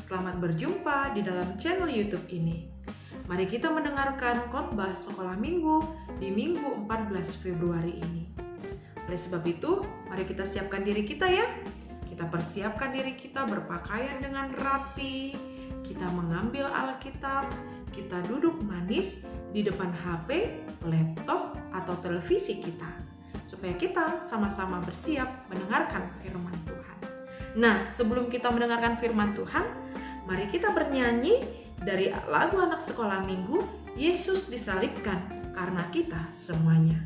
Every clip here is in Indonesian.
Selamat berjumpa di dalam channel YouTube ini. Mari kita mendengarkan khotbah sekolah minggu di Minggu 14 Februari ini. Oleh sebab itu, mari kita siapkan diri kita ya. Kita persiapkan diri kita berpakaian dengan rapi. Kita mengambil Alkitab. Kita duduk manis di depan HP, laptop, atau televisi kita. Supaya kita sama-sama bersiap mendengarkan firman Tuhan. Nah, sebelum kita mendengarkan firman Tuhan, mari kita bernyanyi dari lagu anak sekolah minggu, Yesus disalibkan karena kita semuanya.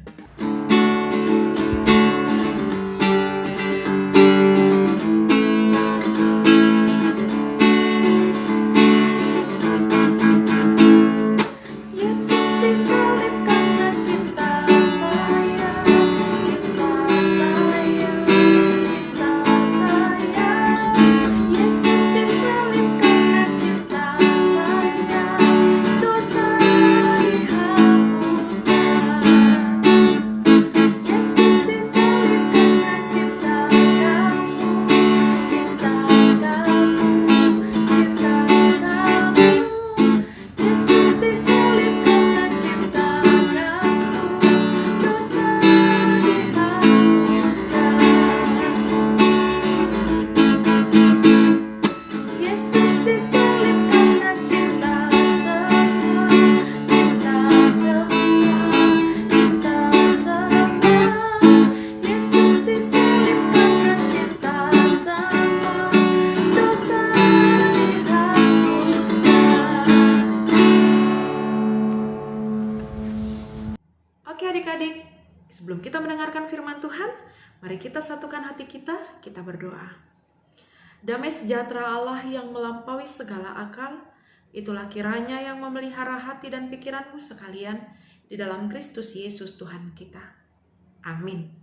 Oke adik-adik, sebelum kita mendengarkan firman Tuhan, mari kita satukan hati kita berdoa. Damai sejahtera Allah yang melampaui segala akal, itulah kiranya yang memelihara hati dan pikiranmu sekalian di dalam Kristus Yesus Tuhan kita. Amin.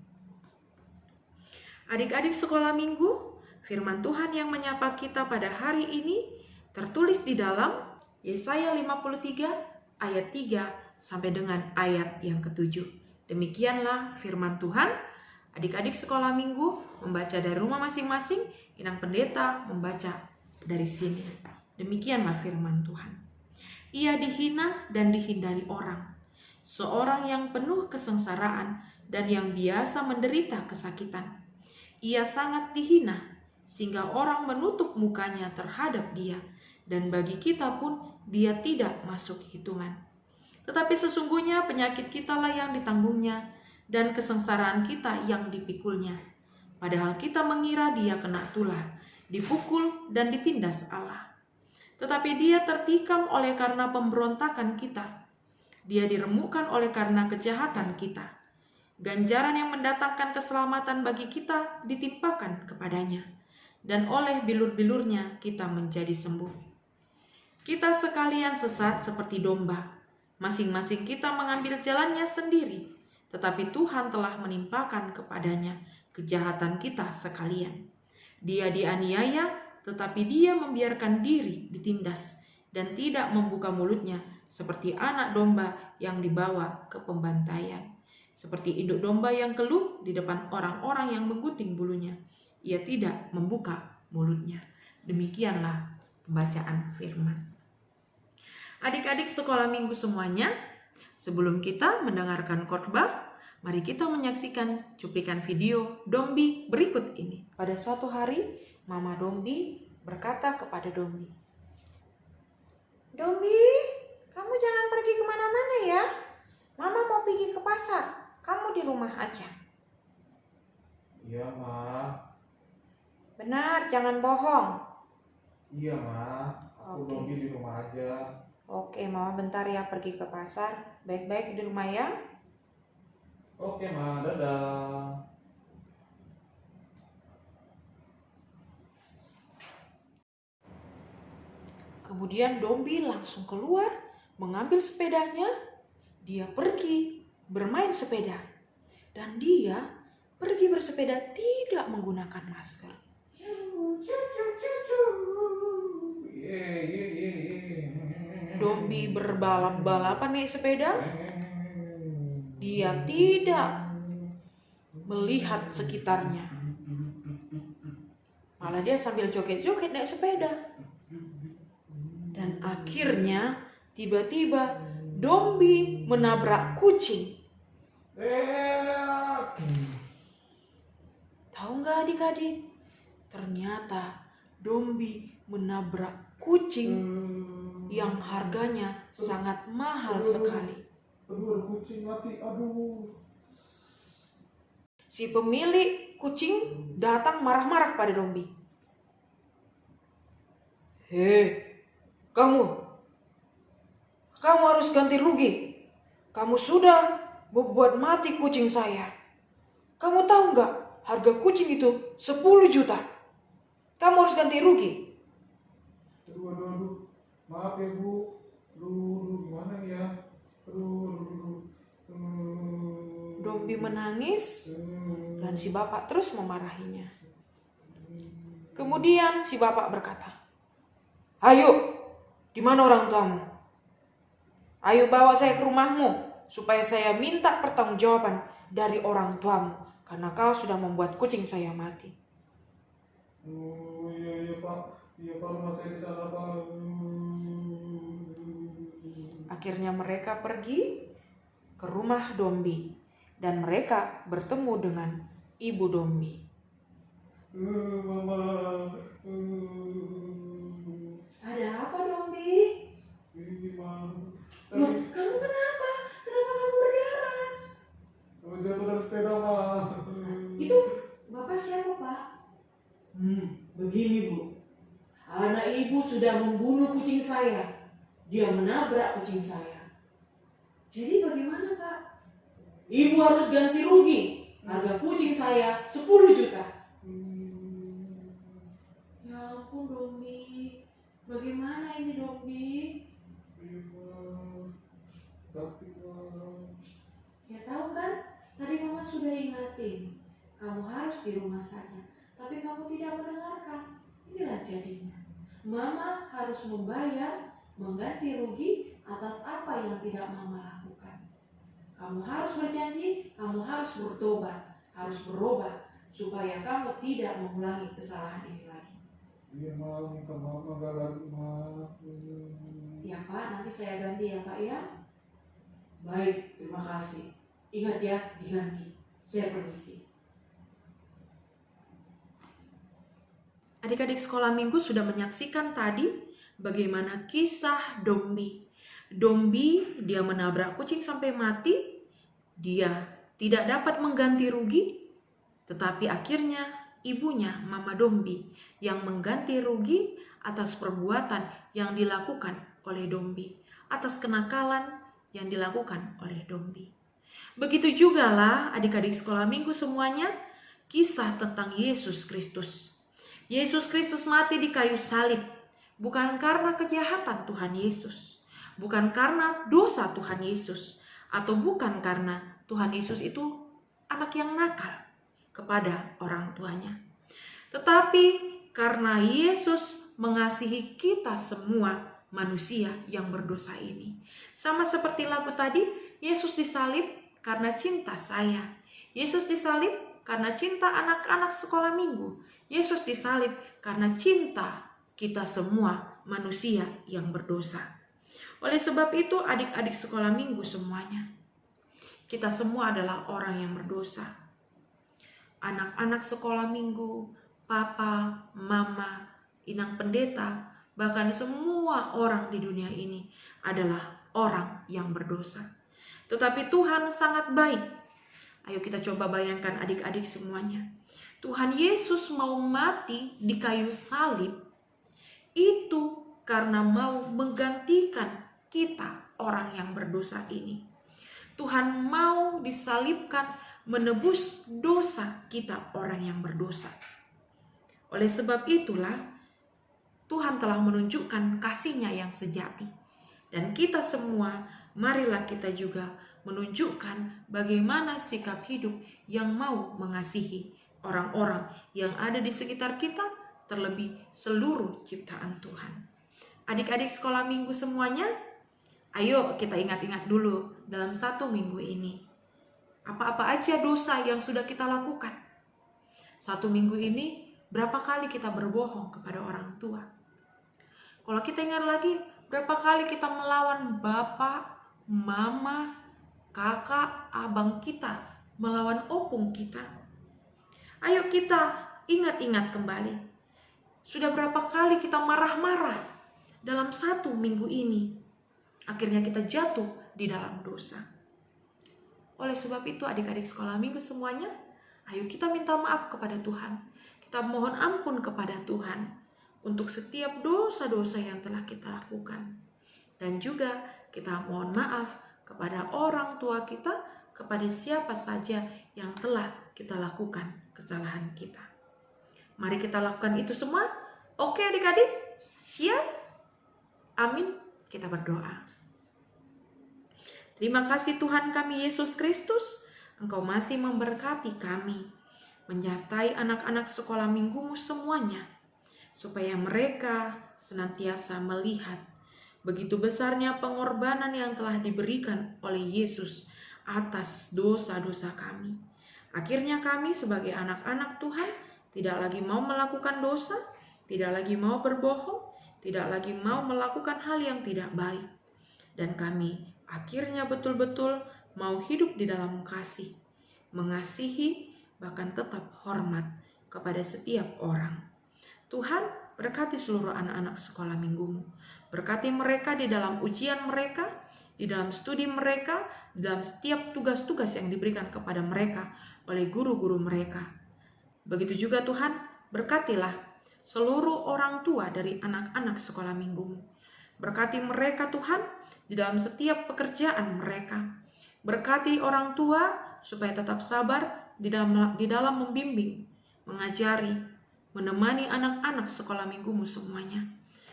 Adik-adik sekolah minggu, firman Tuhan yang menyapa kita pada hari ini tertulis di dalam Yesaya 53 ayat 3 sampai dengan ayat yang ke-7. Demikianlah firman Tuhan. Adik-adik sekolah minggu membaca dari rumah masing-masing, Inang Pendeta membaca dari sini. Demikianlah firman Tuhan. Ia dihina dan dihindari orang, seorang yang penuh kesengsaraan dan yang biasa menderita kesakitan. Ia sangat dihina sehingga orang menutup mukanya terhadap dia, dan bagi kita pun dia tidak masuk hitungan. Tetapi sesungguhnya penyakit kitalah yang ditanggungnya dan kesengsaraan kita yang dipikulnya. Padahal kita mengira dia kena tulah, dipukul dan ditindas Allah. Tetapi dia tertikam oleh karena pemberontakan kita. Dia diremukkan oleh karena kejahatan kita. Ganjaran yang mendatangkan keselamatan bagi kita ditimpakan kepadanya. Dan oleh bilur-bilurnya kita menjadi sembuh. Kita sekalian sesat seperti domba. Masing-masing kita mengambil jalannya sendiri, tetapi Tuhan telah menimpakan kepadanya kejahatan kita sekalian. Dia dianiaya, tetapi dia membiarkan diri ditindas dan tidak membuka mulutnya seperti anak domba yang dibawa ke pembantaian. Seperti induk domba yang keluh di depan orang-orang yang menggunting bulunya, ia tidak membuka mulutnya. Demikianlah pembacaan firman. Adik-adik sekolah minggu semuanya, sebelum kita mendengarkan khotbah, mari kita menyaksikan cuplikan video Dombi berikut ini. Pada suatu hari, Mama Dombi berkata kepada Dombi, "Dombi, kamu jangan pergi kemana-mana ya. Mama mau pergi ke pasar, kamu di rumah aja." Iya, Ma. Benar, jangan bohong. Iya, Ma. Aku Dombi di rumah aja. Oke, Mama bentar ya pergi ke pasar. Baik-baik di rumah ya. Oke, Ma. Dadah. Kemudian Dombi langsung keluar, mengambil sepedanya. Dia pergi bermain sepeda. Dan dia pergi bersepeda tidak menggunakan masker. Dombi berbalap-balapan naik sepeda. Dia tidak melihat sekitarnya. Malah dia sambil joget-joget naik sepeda. Dan akhirnya tiba-tiba Dombi menabrak kucing. Tahu nggak adik-adik? Ternyata Dombi menabrak kucing yang harganya sangat mahal sekali. Aduh, kucing mati, aduh. Si pemilik kucing datang marah-marah kepada Dombi. Hei, kamu harus ganti rugi. Kamu sudah membuat mati kucing saya. Kamu tahu nggak, harga kucing itu 10 juta. Kamu harus ganti rugi. Aduh. Maaf ya, Bu. Aduh, gimana ya? Aduh. Dombi menangis dan si bapak terus memarahinya. Kemudian si bapak berkata, "Ayo, di mana orang tuamu? Ayo bawa saya ke rumahmu supaya saya minta pertanggungjawaban dari orang tuamu karena kau sudah membuat kucing saya mati." Iya Pak. Iya Pak, rumah saya di sana Pak. Akhirnya mereka pergi ke rumah Dombi dan mereka bertemu dengan ibu Dombi. Mama. Ada apa Dombi? Ini Mama. Loh, kamu kenapa? Kenapa kamu berdarah? Kamu jatuh dari sepeda Mama. Itu bapak siapa Pak? Begini Bu, anak ibu sudah membunuh kucing saya. Dia menabrak kucing saya. Jadi bagaimana Pak? Ibu harus ganti rugi. Harga kucing saya 10 juta. Ya ampun Dombi, bagaimana ini Dombi? Ya tahu kan, tadi Mama sudah ingatin, kamu harus di rumah saja. Tapi kamu tidak mendengarkan. Inilah jadinya. Mama harus mengganti rugi atas apa yang tidak Mama lakukan. Kamu harus berjanji, kamu harus bertobat, harus berubah supaya kamu tidak mengulangi kesalahan ini lagi. Iya Mama, minta Mama gak lagi Mama. Ya Pak, nanti saya ganti ya Pak ya. Baik, terima kasih. Ingat ya, diganti. Saya permisi. Adik-adik sekolah minggu sudah menyaksikan tadi bagaimana kisah Dombi. Dombi dia menabrak kucing sampai mati. Dia tidak dapat mengganti rugi. Tetapi akhirnya ibunya Mama Dombi yang mengganti rugi atas perbuatan yang dilakukan oleh Dombi. Atas kenakalan yang dilakukan oleh Dombi. Begitu juga lah adik-adik sekolah minggu semuanya kisah tentang Yesus Kristus. Yesus Kristus mati di kayu salib bukan karena kejahatan Tuhan Yesus, bukan karena dosa Tuhan Yesus, atau bukan karena Tuhan Yesus itu anak yang nakal kepada orang tuanya. Tetapi karena Yesus mengasihi kita semua manusia yang berdosa ini. Sama seperti lagu tadi, Yesus disalib karena cinta saya. Yesus disalib karena cinta anak-anak sekolah minggu. Yesus disalib karena cinta kita semua manusia yang berdosa. Oleh sebab itu adik-adik sekolah minggu semuanya, kita semua adalah orang yang berdosa. Anak-anak sekolah minggu, papa, mama, inang pendeta, bahkan semua orang di dunia ini adalah orang yang berdosa. Tetapi Tuhan sangat baik. Ayo kita coba bayangkan adik-adik semuanya. Tuhan Yesus mau mati di kayu salib itu karena mau menggantikan kita orang yang berdosa ini. Tuhan mau disalibkan menebus dosa kita orang yang berdosa. Oleh sebab itulah Tuhan telah menunjukkan kasih-Nya yang sejati. Dan kita semua, marilah kita juga menunjukkan bagaimana sikap hidup yang mau mengasihi orang-orang yang ada di sekitar kita, terlebih seluruh ciptaan Tuhan. Adik-adik sekolah minggu semuanya, ayo kita ingat-ingat dulu dalam 1 minggu ini. Apa-apa aja dosa yang sudah kita lakukan. 1 minggu ini berapa kali kita berbohong kepada orang tua? Kalau kita ingat lagi, berapa kali kita melawan bapak, mama, kakak, abang kita, melawan opung kita. Ayo kita ingat-ingat kembali. Sudah berapa kali kita marah-marah dalam 1 minggu ini. Akhirnya kita jatuh di dalam dosa. Oleh sebab itu adik-adik sekolah minggu semuanya, ayo kita minta maaf kepada Tuhan. Kita mohon ampun kepada Tuhan untuk setiap dosa-dosa yang telah kita lakukan. Dan juga kita mohon maaf kepada orang tua kita, kepada siapa saja yang telah kita lakukan kesalahan kita. Mari kita lakukan itu semua. Oke adik-adik? Siap? Amin. Kita berdoa. Terima kasih Tuhan kami Yesus Kristus. Engkau masih memberkati kami. Menyertai anak-anak sekolah minggumu semuanya. Supaya mereka senantiasa melihat begitu besarnya pengorbanan yang telah diberikan oleh Yesus atas dosa-dosa kami. Akhirnya kami sebagai anak-anak Tuhan tidak lagi mau melakukan dosa, tidak lagi mau berbohong, tidak lagi mau melakukan hal yang tidak baik. Dan kami akhirnya betul-betul mau hidup di dalam kasih, mengasihi, bahkan tetap hormat kepada setiap orang. Tuhan berkati seluruh anak-anak sekolah minggumu. Berkati mereka di dalam ujian mereka, di dalam studi mereka, di dalam setiap tugas-tugas yang diberikan kepada mereka oleh guru-guru mereka. Begitu juga Tuhan, berkatilah seluruh orang tua dari anak-anak sekolah minggumu. Berkati mereka Tuhan di dalam setiap pekerjaan mereka. Berkati orang tua supaya tetap sabar di dalam membimbing, mengajari, menemani anak-anak sekolah minggumu semuanya.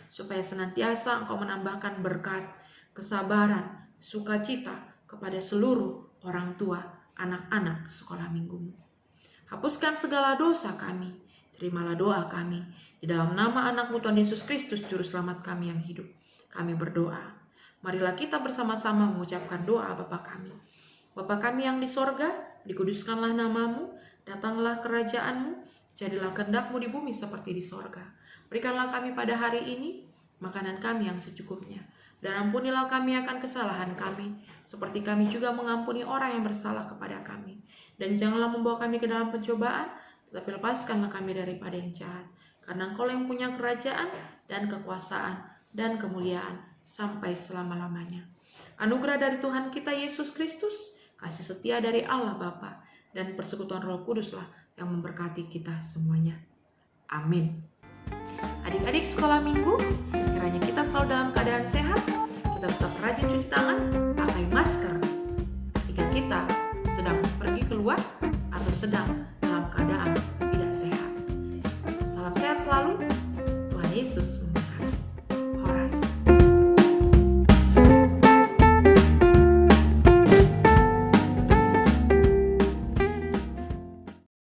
Supaya senantiasa Engkau menambahkan berkat, kesabaran, sukacita kepada seluruh orang tua anak-anak sekolah minggumu. Hapuskan segala dosa kami. Terimalah doa kami. Di dalam nama anak-Mu Tuhan Yesus Kristus, Juru Selamat kami yang hidup, kami berdoa. Marilah kita bersama-sama mengucapkan doa Bapa kami. Bapa kami yang di sorga, dikuduskanlah nama-Mu, datanglah kerajaan-Mu, jadilah kehendak-Mu di bumi seperti di sorga. Berikanlah kami pada hari ini makanan kami yang secukupnya. Dan ampunilah kami akan kesalahan kami, seperti kami juga mengampuni orang yang bersalah kepada kami. Dan janganlah membawa kami ke dalam pencobaan, tetapi lepaskanlah kami daripada yang jahat. Karena Engkau yang punya kerajaan dan kekuasaan dan kemuliaan sampai selama-lamanya. Anugerah dari Tuhan kita Yesus Kristus, kasih setia dari Allah Bapa, dan persekutuan Roh Kuduslah yang memberkati kita semuanya. Amin. Adik-adik sekolah minggu, kiranya kita selalu dalam keadaan sehat, kita tetap rajin cuci tangan, pakai masker ketika kita sedang pergi keluar atau sedang